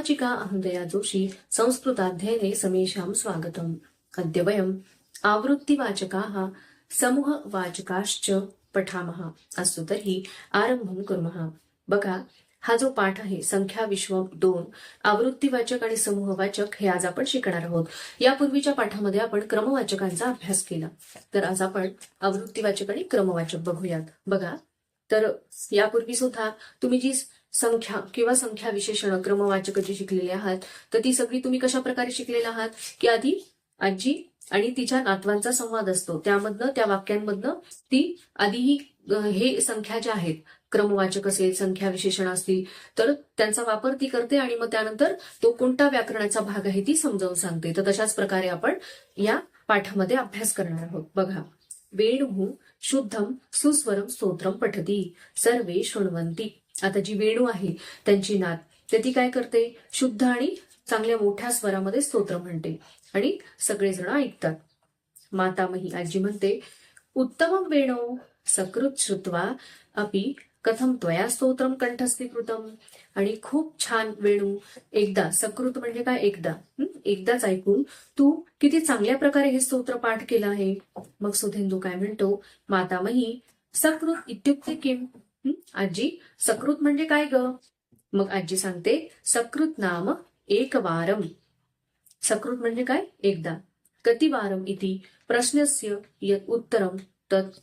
प्रवाचिका अहंदया जोशी संस्कृताध्ययने समेषां स्वागतम्। अद्य वयम् आवृत्तिवाचकाः समूहवाचकाश्च पठामः। अस्तु तर्हि आरंभं कुर्मः। बघा, हा जो पाठ आहे संख्या विश्व 2 आवृत्तिवाचक आणि समूहवाचक हे आज आपण शिकणार आहोत। यापूर्वीच्या पाठामध्ये आपण क्रमवाचकांचा अभ्यास केला, तर आज आपण आवृत्तिवाचक आणि क्रमवाचक बघूयात। बघा, तर यापूर्वी सुद्धा तुम्ही जी संख्या किंवा संख्या विशेषण क्रमवाचक जी शिकलेली आहात, तर ती सगळी तुम्ही कशा प्रकारे शिकलेला आहात की आधी आजी आणि तिच्या नातवांचा संवाद असतो, त्यामधनं त्या वाक्यांमधनं ती आधी हे संख्या ज्या आहेत, क्रमवाचक असेल संख्या विशेषण असतील, तर त्यांचा वापर ती करते आणि मग त्यानंतर तो कोणता व्याकरणाचा भाग आहे ती समजावून सांगते। तर तशाच प्रकारे आपण या पाठामध्ये अभ्यास करणार आहोत। बघा, वेणुः शुद्धम सुस्वरम स्तोत्रम पठती सर्वे शृण्वन्ति। आता जी वेणू आहे त्यांची नात, तर ती काय करते, शुद्ध आणि चांगल्या मोठ्या स्वरामध्ये स्तोत्र म्हणते आणि सगळेजण ऐकतात। मातामही आजी म्हणते, उत्तमं वेणो सकृत श्रुत्वा अपि कथम त्वया स्तोत्रम कंठस्थीकृतम। आणि खूप छान वेणू, एकदा सकृत म्हणजे काय, एकदाच ऐकून तू किती चांगल्या प्रकारे हे स्तोत्र पाठ केलं आहे। मग सुधेंदू काय म्हणतो, मातामही सकृत इत्युक्ते किम। आजी, सकृत म्हणजे काय ग? मग आजी सांगते, सकृत नाम एकवारम। सकृत म्हणजे काय, एकदा। कतिवारम इति प्रश्नस्य यत् उत्तरम तत्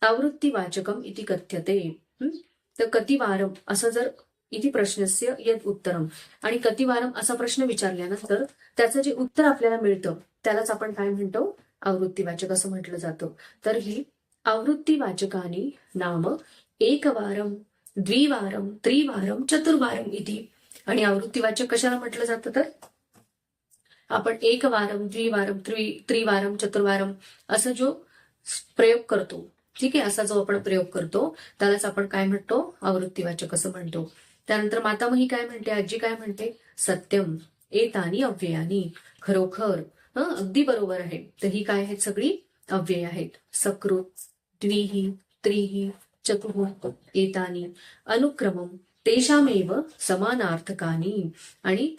आवृत्तिवाचकम इति कथ्यते। तर कतिवारम असं जर इति प्रश्नस्य यत् उत्तरम आणि कतिवारम असा प्रश्न विचारल्यानंतर त्याचं जे उत्तर आपल्याला मिळतं त्यालाच आपण काय म्हणतो, आवृत्तिवाचक असं म्हटलं जातं। तर ही आवृत्तिवाचकानी नाम एकवारम द्विवारम त्रिवारम चतुर्वारम इति। आणि आवृत्तिवाचक कशाला म्हटलं जातं, तर आपण एकवारम द्विवारम त्रिवारम चतुर्वारम असं जो प्रयोग करतो, ठीक आहे, असा जो आपण प्रयोग करतो त्यालाच आपण काय म्हणतो, आवृत्तिवाचक असं म्हणतो। त्यानंतर मातामही काय म्हणते, आजी काय म्हणते, सत्यम एतानी अव्ययानी। खरोखर अगदी बरोबर आहे। तर ही काय आहेत, सगळी अव्यय आहेत। सकृत, द्विही, त्रिही, चतुः, एतानी अनुक्रमम तेषामेव समानार्थकानी। आणि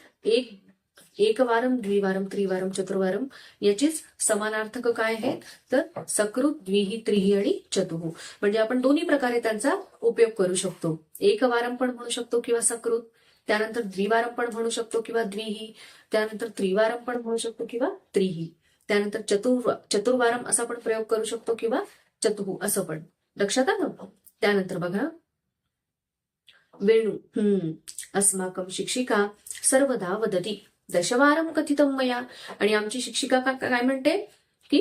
एकवारम द्विवारम त्रिवारम चतुर्वारम याचेच समानार्थक काय आहेत, तर सकृत, द्विही, त्रिही आणि चतुः। म्हणजे आपण दोन्ही प्रकारे त्यांचा उपयोग करू शकतो। एकवारम पण म्हणू शकतो किंवा सकृत, त्यानंतर द्विवारम पण म्हणू शकतो किंवा द्विही, त्यानंतर त्रिवारम पण म्हणू शकतो किंवा त्रिही, त्यानंतर चतुर्वारम असा पण प्रयोग करू शकतो किंवा चतुः असं पण। लक्षात आलं? त्यानंतर बघा, वेणू अस्माकं शिक्षिका सर्वदा वदती दशवारम कथितं मया। आणि आमची शिक्षिका काय म्हणते की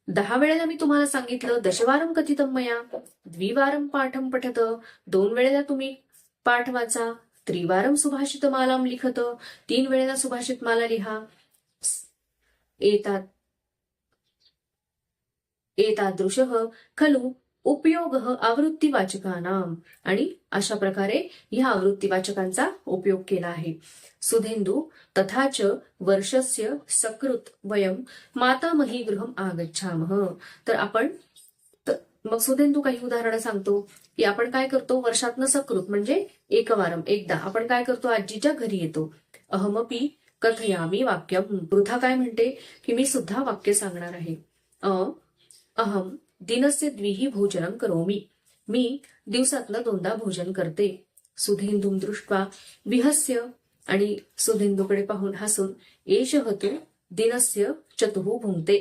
10 वेळेला मी तुम्हाला सांगितलं, दशवारम कथितं मया। द्विवारम पाठम पठत, 2 वेळेला तुम्ही पाठ वाचा। त्रिवारम सुभाषित मालाम लिखत, 3 वेळेला सुभाषित माला लिहा। एतादृशः खलु उपयोगः आवृत्तिवाचकानाम। आणि अशा प्रकारे ह्या आवृत्तिवाचकांचा उपयोग केला आहे। सुधेंदू तथाच वर्षस्य सकृत वयम मातामही गृहम आगच्छामः। तर आपण मग सुधेंदू काही उदाहरणं सांगतो की आपण काय करतो, वर्षातनं सकृत म्हणजे एकवारम, एकदा आपण काय करतो, आजीच्या घरी येतो। अहमपि कथयामी वाक्यम। पृथा काय म्हणते की मी सुद्धा वाक्य सांगणार आहे। अहम दिनस्य द्विही भोजनं करोमि। मी दिवसातनं 2दा भोजन करते। सुधेंदुं दृष्ट्वा विहस्य, आणि सुधेंदूकडे पाहून हसून, एषः तु दिनस्य चतुः भुंक्ते।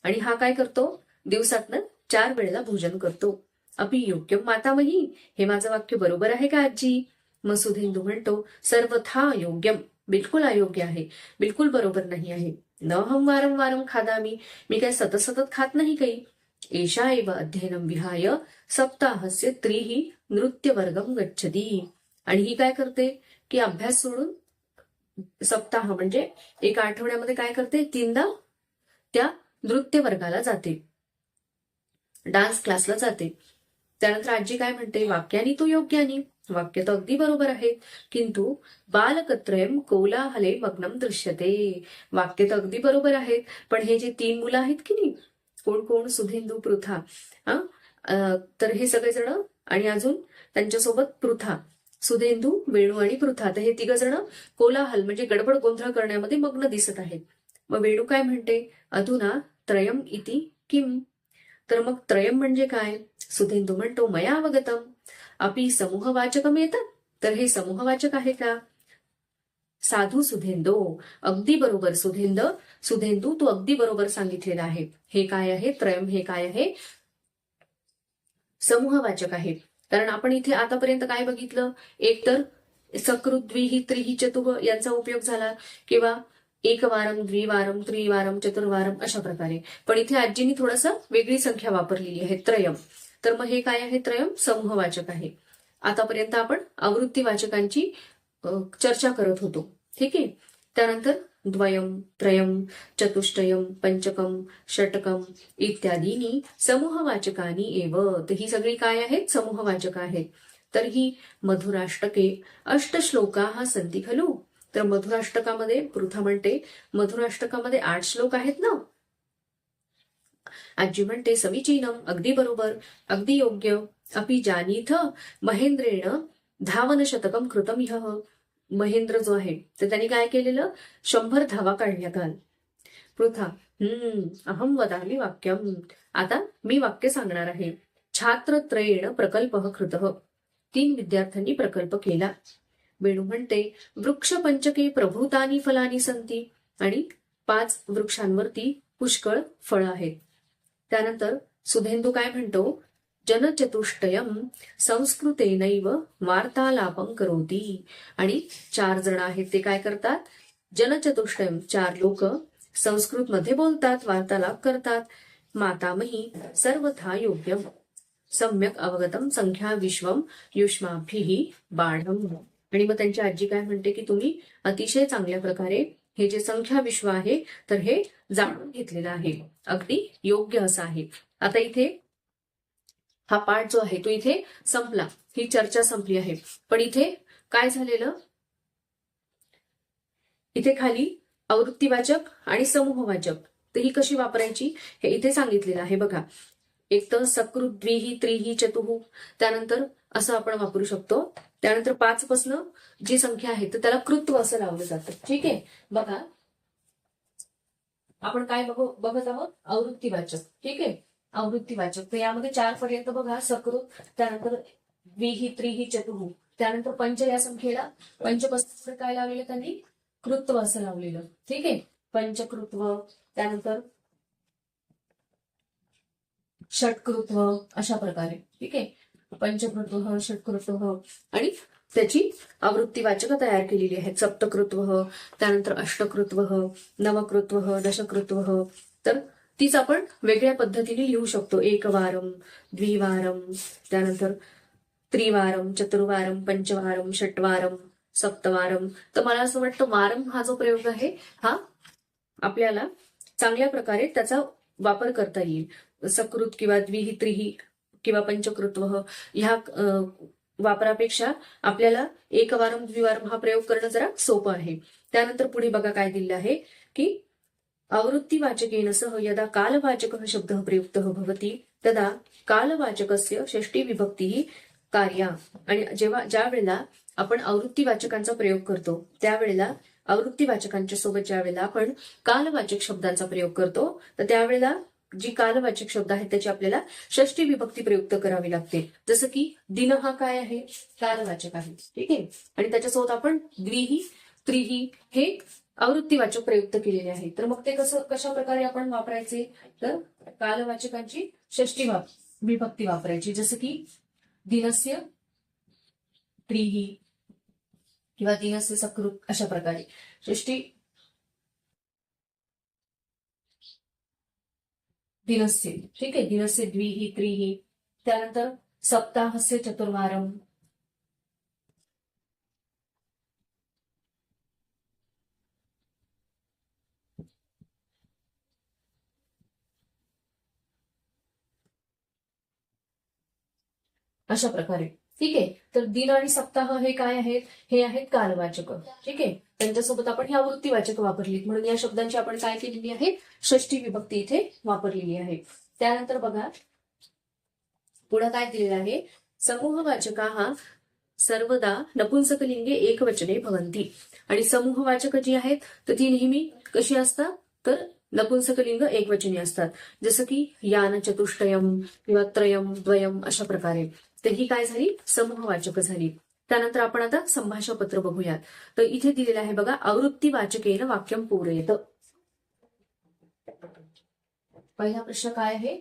आणि हा काय करतो, दिवसातनं 4 वेळेला भोजन करतो। अपि योग्यम मातामही, हे माझं वाक्य बरोबर आहे का आजी? मग सुधेंदू म्हणतो, सर्वथा अयोग्यम, बिलकुल अयोग्य आहे, बिलकुल बरोबर नाही आहे। न हम वारं वारं खादामी, मी काय सतत सतत खात नाही काही। एषा एव अध्ययनं विहाय सप्ताहस्य त्रिही नृत्यवर्गम गच्छति। आणि ही काय करते की अभ्यास सोडून सप्ताह म्हणजे एका आठवड्यामध्ये काय करते, 3दा त्या नृत्य वर्गाला जाते, डान्स क्लासला जाते। त्यानंतर आजी काय म्हणते, वाक्यानी तू योग्यानी, वाक्य तर अगदी बरोबर आहे, किंतु बालकत्रयम कोलाहले मग्नम दृश्यते। वाक्य तर अगदी बरोबर आहेत, पण हे जे 3 मुलं आहेत की नाही, कोण कोण, सुधेंदू, पृथा, तर हे सगळेजण आणि अजून त्यांच्यासोबत पृथा, सुधेंदू, वेणू आणि पृथा. तर हे तिघ जण कोलाहल म्हणजे गडबड गोंधळ करण्यामध्ये मग्न दिसत आहेत. मग वेणू काय म्हणते, अधुना त्रयम इति किम. तर मग त्रयम म्हणजे काय. सुधेंदू म्हणतो, मया अवगतम अपि समूहवाचकम येतं. तर हे समूहवाचक आहे का. साधू सुधेंदो, अगदी बरोबर सुधेंदू तू अगदी बरोबर सांगितलेलं आहे. हे काय आहे, त्रयम हे काय आहे, समूहवाचक आहे. कारण आपण इथे आतापर्यंत काय बघितलं, एक तर सकृत, द्विही, त्रिही, चतुः यांचा उपयोग झाला, किंवा एकवारम, द्विवारम, त्रिवारम, चतुर्वारम अशा प्रकारे. पण इथे आजींनी थोडंसं वेगळी संख्या वापरलेली आहे, त्रयम. तर मग हे काय आहे, त्रयम समूहवाचक आहे. आतापर्यंत आपण आवृत्तीवाचकांची चर्चा करत होतो. ठीक आहे. त्यानंतर द्वयम, त्रयम, चतुष्टयम, पंचकम, षटकम इत्यादीनी समूहवाचकानी एव. तर ही सगळी काय आहेत, समूहवाचक आहेत. तर ही मधुराष्टके अष्टश्लोका सन्ति खलु. तर मधुराष्टकामध्ये पृथा म्हणते, मधुराष्टकामध्ये 8 श्लोक आहेत ना. आजी म्हणते, समीचीनम, अगदी बरोबर, अगदी योग्य. अपि जानीथ महेंद्रेण धावन शतकम कृतम ह्यः. महेंद्र जो आहे तर त्यांनी काय केलेलं, 100 धावा काढल्या काल. पृथा, अहम वदामि वाक्यम. आता मी वाक्य सांगणार आहे. छात्रत्रयेण प्रकल्प कृतः. 3 विद्यार्थ्यांनी प्रकल्प केला. वेणू म्हणते, वृक्ष पंचके प्रभूतानी फलानी संती. आणि 5 वृक्षांवरती पुष्कळ फळं आहेत. त्यानंतर सुधेंदू काय म्हणतो, जनचतुष्टयम संस्कृतेनैव वार्तालापम करोती. आणि 4 जण आहेत ते काय करतात, जनचतुष्टयम 4 लोक संस्कृत मध्ये बोलतात, वार्तालाप करतात. मातामही सर्वथा योग्यम सम्यक अवगतम संख्या विश्वम युष्माभिः बाढम. आणि मग त्यांची आजी काय म्हणते की तुम्ही अतिशय चांगल्या प्रकारे हे जे संख्या विश्व आहे तर हे जाणून घेतलेलं आहे, अगदी योग्य असं आहे. आता इथे हा पाठ जो आहे तो इथे संपला, ही चर्चा संपली आहे. पण इथे काय झालेलं, इथे खाली आवृत्तीवाचक आणि समूहवाचक तर ही कशी वापरायची हे इथे सांगितलेलं आहे बघा. एक तर सकृत, द्विही, त्रिही, चतुः, त्यानंतर असं आपण वापरू शकतो. त्यानंतर 5 पासनं जी संख्या आहे तर त्याला कृत्व असं लावलं जातं. ठीक आहे. बघा आपण काय बघत आहोत, आवृत्तीवाचक. ठीक आहे, आवृत्तीवाचक. तर यामध्ये 4 पर्यंत बघा, सकृत, त्यानंतर द्विही, त्रिही, चतुः, त्यानंतर पंच या संख्येला पंचपासून काय लावलेलं त्यांनी, कृत्व असं लावलेलं. ठीक आहे, पंचकृत्व, त्यानंतर षटकृत्व अशा प्रकारे. ठीक आहे, पंचकृत्व, षटकृत्व आणि त्याची आवृत्तीवाचक तयार केलेली आहेत. सप्तकृत्व, त्यानंतर अष्टकृत्व, नवकृत्व, दशकृत्व. तर तीच आपण वेगळ्या पद्धतीने लिहू शकतो. एकवारम, द्विवारम, त्यानंतर त्रिवारम, चतुर्वारम, पंचवारम, षटवारम, सप्तवारम. तर मला असं वाटतं वारम हा जो प्रयोग आहे हा आपल्याला चांगल्या प्रकारे त्याचा वापर करता येईल. सकृत किंवा द्विही, त्रिही किंवा पंचकृत्व ह्या वापरापेक्षा आपल्याला एकवारम, द्विवारम हा प्रयोग करणं जरा सोपं आहे. त्यानंतर पुढे बघा काय दिलं आहे की आवृत्तीवाचकेन सह यदा कालवाचकः शब्दः प्रयुक्तः भवति तदा कालवाचकस्य षष्ठी विभक्ती कार्या. आणि ज्या वेळेला आपण आवृत्तीवाचकांचा प्रयोग करतो त्यावेळेला आवृत्तीवाचकांच्या सोबत ज्या वेळेला आपण कालवाचक शब्दांचा प्रयोग करतो तर त्यावेळेला जी कालवाचक शब्द आहेत त्याची आपल्याला षष्ठी विभक्ती प्रयुक्त करावी लागते. जसं की दिन हा काय आहे, कालवाचक आहे. ठीक आहे, आणि त्याच्यासोबत आपण द्विही, त्रिही हे आवृत्तीवाचक प्रयुक्त केलेले आहे. तर मग ते कशा प्रकारे आपण वापरायचे, तर कालवाचकांची षष्ठी विभक्ती वापरायची. जसं की दिनस्य त्रिही किंवा दिनस्य सकृत अशा प्रकारे षष्ठी दिनस्य. ठीक आहे, दिनस्य द्विही, त्रिही, त्यानंतर सप्ताहस्य चतुर्वारम, अशा प्रकारे. ठीक आहे, तर दिन आणि सप्ताह हे काय आहेत, हे आहेत कालवाचक. ठीक आहे, त्यांच्यासोबत आपण ही आवृत्तीवाचक वापरली म्हणून या शब्दांची आपण काय केलेली आहे, षष्ठी विभक्ती इथे वापरलेली आहे. त्यानंतर बघा पुढे काय दिलेलं आहे, समूहवाचका सर्वदा नपुंसकलिंगे एकवचने भवन्ति. आणि समूहवाचक जी आहेत तर ती नेहमी कशी असतात तर नपुंसकलिंग एकवचनी असतात. जसं की यान चतुष्टयम किंवा त्रयम द्वयम अशा प्रकारे. तर ही काय झाली समूहवाचक झाली. त्यानंतर आपण आता संभाषापत्र बघूयात. तर इथे दिलेलं आहे बघा, आवृत्ती वाचकेन वाक्यम पूरयेत. पहिला प्रश्न काय आहे?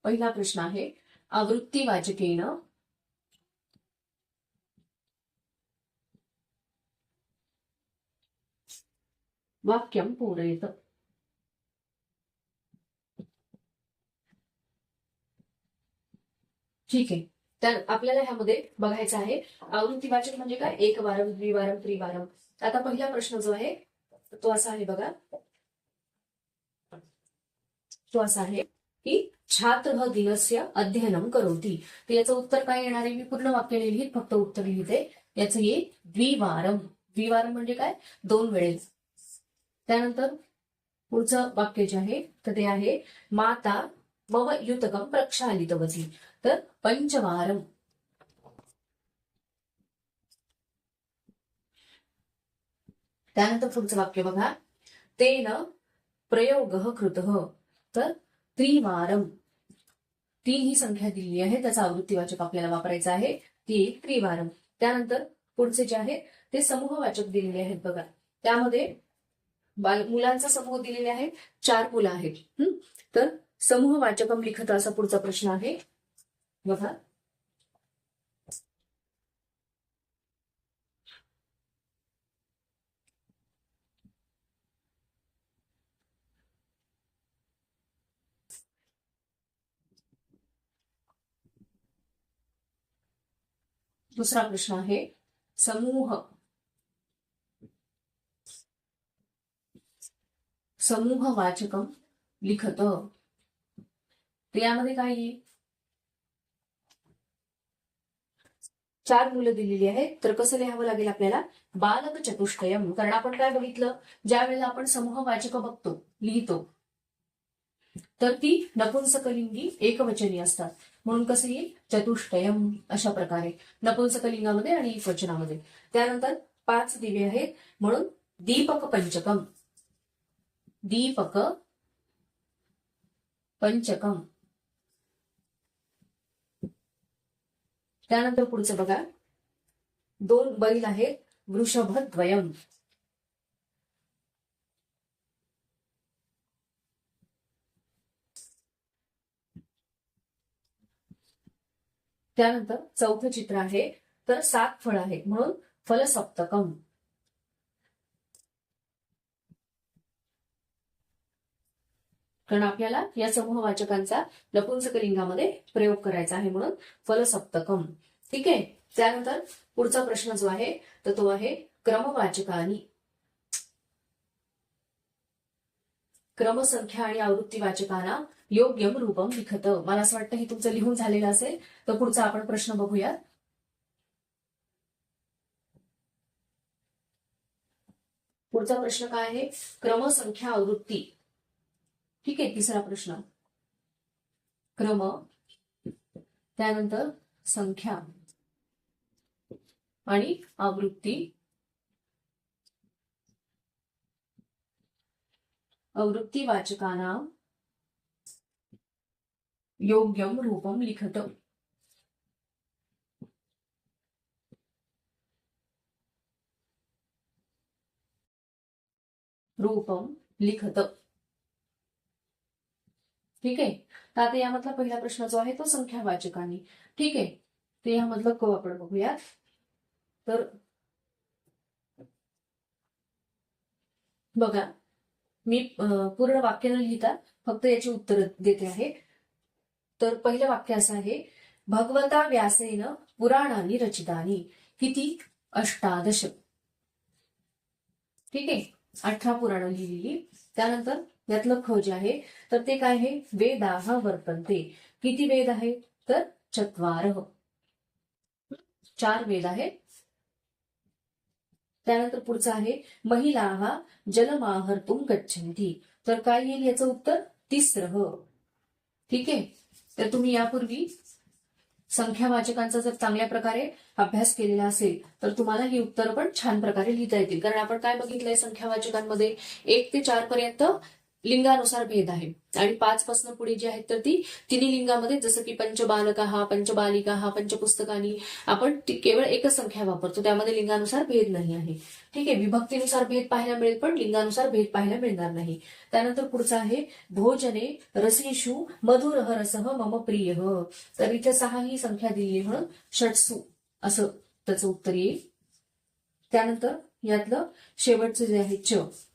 पहिला प्रश्न आहे आवृत्ती वाचकेन वाक्यम पूरयेत. ठीक आहे. तर आपल्याला ह्यामध्ये बघायचं आहे आवृत्तीवाचक म्हणजे काय, एक वारम द्विवारम त्रिवारम. आता पहिला प्रश्न जो आहे तो असा आहे बघा, तो असा आहे की छात्र दिनस्य अध्ययनम करोति. तर याचं उत्तर काय येणार आहे? मी पूर्ण वाक्य नाही लिहित, फक्त उत्तर लिहिते. याचं ये द्विवारम. द्विवारम म्हणजे काय, दोन वेळेस. त्यानंतर पुढचं वाक्य जे आहे तर ते आहे माता मम युतकम प्रक्षालितवती. तर पंचवारम. त्यानंतर पुढचं वाक्य बघा, तेन प्रयोगः कृतः. तर त्रिवारम. तीन ही संख्या दिलेली आहे, त्याचा आवृत्तीवाचक आपल्याला वापरायचा आहे, ती त्रिवारम. त्यानंतर पुढचे जे आहे ते समूहवाचक दिलेले आहेत बघा. त्यामध्ये मुलांचा समूह दिलेले आहे, 4 मुलं आहेत. तर समूहवाचकम लिखत असा पुढचा प्रश्न आहे बघा. दुसरा प्रश्न आहे समूहवाचकम लिखत. तर यामध्ये काय येईल? 4 मुलं दिलेली आहेत, तर कसं लिहावं लागेल आपल्याला? बालक चतुष्टयम. कारण आपण काय बघितलं, ज्या वेळेला आपण समूहवाचक बघतो लिहितो तर ती नपुंसकलिंगी एकवचनी असतात. म्हणून कसं येईल? चतुष्टयम अशा प्रकारे नपुंसकलिंगामध्ये आणि एकवचनामध्ये. त्यानंतर 5 दिवे आहेत म्हणून दीपक पंचकम. दीपक पंचकम. त्यानंतर पुढचं बघा, 2 बैल आहेत वृषभद्वयम. त्यानंतर चौथं चित्र आहे तर 7 फळं आहेत म्हणून फलसप्तकम. कारण आपल्याला या समूहवाचकांचा नपुंसकलिंगामध्ये प्रयोग करायचा आहे म्हणून फलसप्तकम. ठीक आहे. त्यानंतर पुढचा प्रश्न जो आहे तर तो आहे क्रमवाचकानी. क्रमसंख्या आणि आवृत्तीवाचकांना योग्यम रूपम लिखत. मला असं वाटतं हे तुमचं लिहून झालेलं असेल, तर पुढचा आपण प्रश्न बघूया. पुढचा प्रश्न काय आहे? क्रमसंख्या आवृत्ती. ठीक आहे. तिसरा प्रश्न क्रम, त्यानंतर संख्या आणि आवृत्ती. आवृत्तीवाचकांना योग्यम रूपम लिखत. रूपम लिखत. ठीक आहे. तर आता यामधला पहिला प्रश्न जो आहे तो संख्यावाचकांनी. ठीक आहे. तर यामधलं क आपण बघूयात. तर बघा, मी पूर्ण वाक्य न लिहिता फक्त याची उत्तर देते आहे. तर पहिलं वाक्य असं आहे, भगवता व्यासेन पुराणानी रचितानी. किती? 18. ठीक आहे. 18 पुराणं लिहिलेली. त्यानंतर यातलं ख जे आहे तर ते काय आहे? वेदाः वर्तन्ते. किती वेद आहे तर 4. 4 वेद आहे. त्यानंतर पुढचं आहे महिला जलमाहर्तुम गच्छन्ति. तर काय येईल याचं उत्तर? तिसरं. ठीक आहे. तर तुम्ही यापूर्वी संख्यावाचकांचा जर चांगल्या प्रकारे अभ्यास केलेला असेल तर तुम्हाला ही उत्तरं पण छान प्रकारे लिहिता येतील. कारण आपण काय बघितलंय, संख्यावाचकांमध्ये 1 ते 4 पर्यंत लिंगानुसार भेद आहे आणि 5 पासून पुढे जी आहेत तर ती तिन्ही लिंगामध्ये, जसं की पंचबालका, पंचबालिका, पंचपुस्तकानी, आपण केवळ एकच संख्या वापरतो, त्यामध्ये लिंगानुसार भेद नाही आहे. ठीक आहे. विभक्तीनुसार भेद पाहायला मिळेल पण लिंगानुसार भेद पाहायला मिळणार नाही. त्यानंतर पुढचं आहे भोजने रसेषु मधुरः रसः मम प्रियः. तर इथे 6 ही संख्या दिली म्हणून षट्सु असं त्याचं उत्तर येईल. त्यानंतर यातलं शेवटचं जे आहे च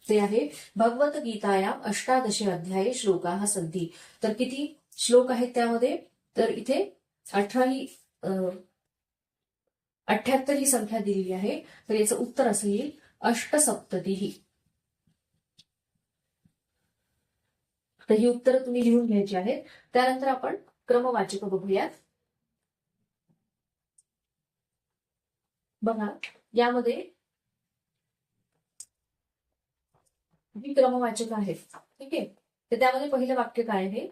ते आहे भगवद्गीतायाम 18 अध्याये श्लोकाः सन्ति. तर किती श्लोक आहेत त्यामध्ये? तर इथे 78 ही संख्या दिलेली आहे. तर याचं उत्तर असं येईल 8सप्ततिः. तर ही उत्तरं तुम्ही लिहून घ्यायची आहेत. त्यानंतर आपण क्रमवाचक बघूयात. बघा यामध्ये ही क्रमवाचक आहेत. ठीक आहे. तर त्यामध्ये पहिलं वाक्य काय आहे?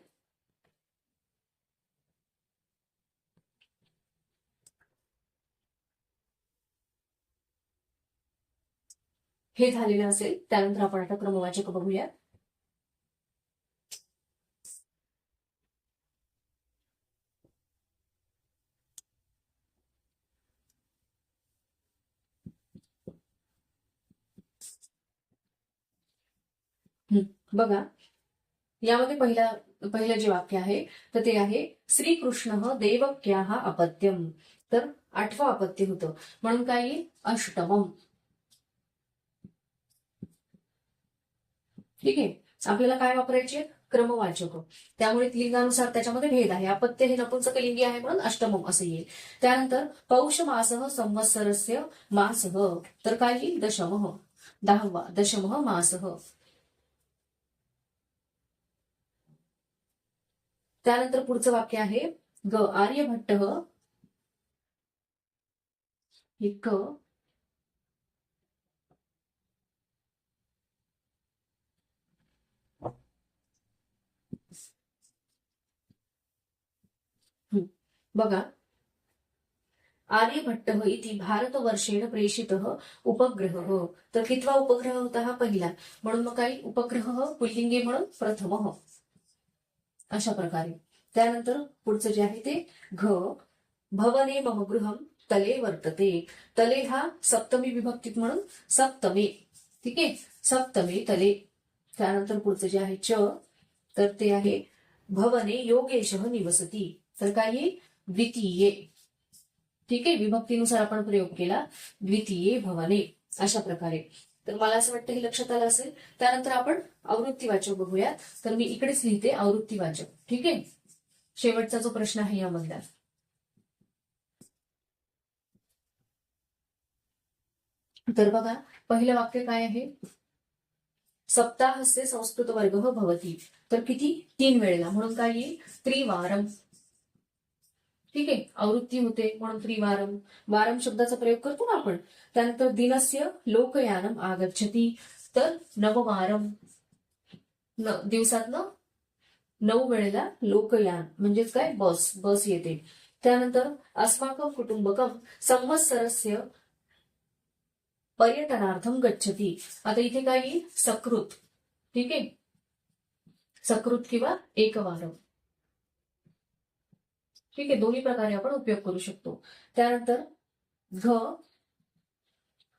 हे झालेलं असेल. त्यानंतर आपण आता क्रमवाचक बघूया. बघा यामध्ये पहिलं जे वाक्य आहे तर ते आहे श्रीकृष्ण देवक्याः अपत्यम. तर 8वं अपत्य होतं म्हणून काय येईल? अष्टमम. ठीक आहे. आपल्याला काय वापरायचे? क्रमवाचक. त्यामुळे लिंगानुसार त्याच्यामध्ये भेद आहे. अपत्य हे नपुंसकलिंगी आहे म्हणून अष्टमम असं येईल. त्यानंतर पौष मासः संवत्सरस्य मासः. तर काय येईल? दशमः. 10वा दशमः मासः. त्यानंतर पुढचं वाक्य आहे ग आर्यभट्ट हे क बघा आर्यभट्ट इति भारतवर्षेण प्रेषितः उपग्रह. तर कितवा उपग्रह होता? हा पहिला. म्हणून मग काही उपग्रह पुल्लिंगी म्हणून प्रथमः. अशा प्रकारे. त्यानंतर पुढचं जे आहे ते घ भवने मम गृहम तले वर्तते. तले हा सप्तमी विभक्तीत म्हणून सप्तमे. ठीक आहे. सप्तमे तले. त्यानंतर पुढचं जे आहे च तर ते आहे भवने योगेशः निवसती. तर काय येईल? द्वितीये. ठीक आहे. विभक्तीनुसार आपण प्रयोग केला. द्वितीये भवने. अशा प्रकारे. तर मला असं वाटतं हे लक्षात आलं असेल. त्यानंतर आपण आवृत्तीवाचक बघूया. तर मी इकडेच लिहिते आवृत्तीवाचक. ठीक आहे. शेवटचा जो प्रश्न आहे यामधला. तर बघा पहिलं वाक्य काय आहे? सप्ताहस्य संस्कृत वर्गः भवति. तर किती? 3 वेळेला म्हणून काय येईल? त्रिवारम. ठीक आहे. आवृत्ती होते म्हणून त्रिवारम. वारम शब्दाचा प्रयोग करतो ना आपण. त्यानंतर दिनस्य लोकयानम आगच्छति. तर नववारम. दिवसातनं 9 वेळेला लोकयान म्हणजेच काय? बस येते. त्यानंतर अस्माकं कुटुंबकम संवत्सरस्य पर्यटनार्थम गच्छति. आता इथे काय येईल? सकृत. ठीक आहे. सकृत किंवा एकवारम. ठीक आहे. दोन्ही प्रकारे आपण उपयोग करू शकतो. त्यानंतर घ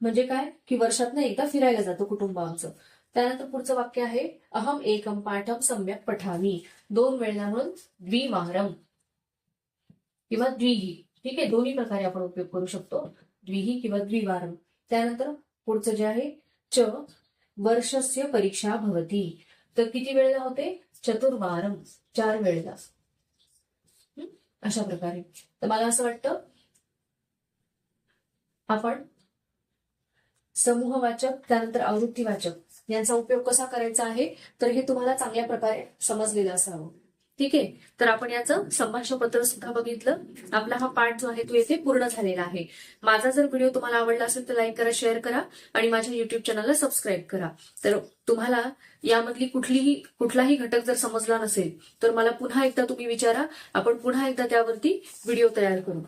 म्हणजे काय? की वर्षातनं एकदा फिरायला जातो कुटुंब आमचं. त्यानंतर पुढचं वाक्य आहे अहम एकम पाठम सम्यक पठामी. 2 वेळेला म्हणून द्विवारम किंवा द्विही. ठीक आहे. दोन्ही प्रकारे आपण उपयोग करू शकतो. द्विही किंवा द्विवारम. त्यानंतर पुढचं जे आहे च वर्षस्य परीक्षा भवती. तर किती वेळेला होते? चतुर्वारम. 4 वेळेला. अशा प्रकारे. तर मला असं वाटतं आपण समूहवाचक त्यानंतर आवृत्तीवाचक यांचा उपयोग कसा करायचा आहे तर हे तुम्हाला चांगल्या प्रकारे समजलेलं असावं. ठीक आहे. तर आपण याचं संभाषण पत्र सुद्धा बघितलं. आपला हा पाठ जो आहे तो येथे पूर्ण झालेला आहे. माझा जर व्हिडिओ तुम्हाला आवडला असेल तर लाईक करा, शेअर करा आणि माझ्या युट्यूब चॅनलला सबस्क्राईब करा. तर तुम्हाला यामधली कुठलाही घटक जर समजला नसेल तर मला पुन्हा एकदा तुम्ही विचारा. आपण पुन्हा एकदा त्यावरती व्हिडिओ तयार करू.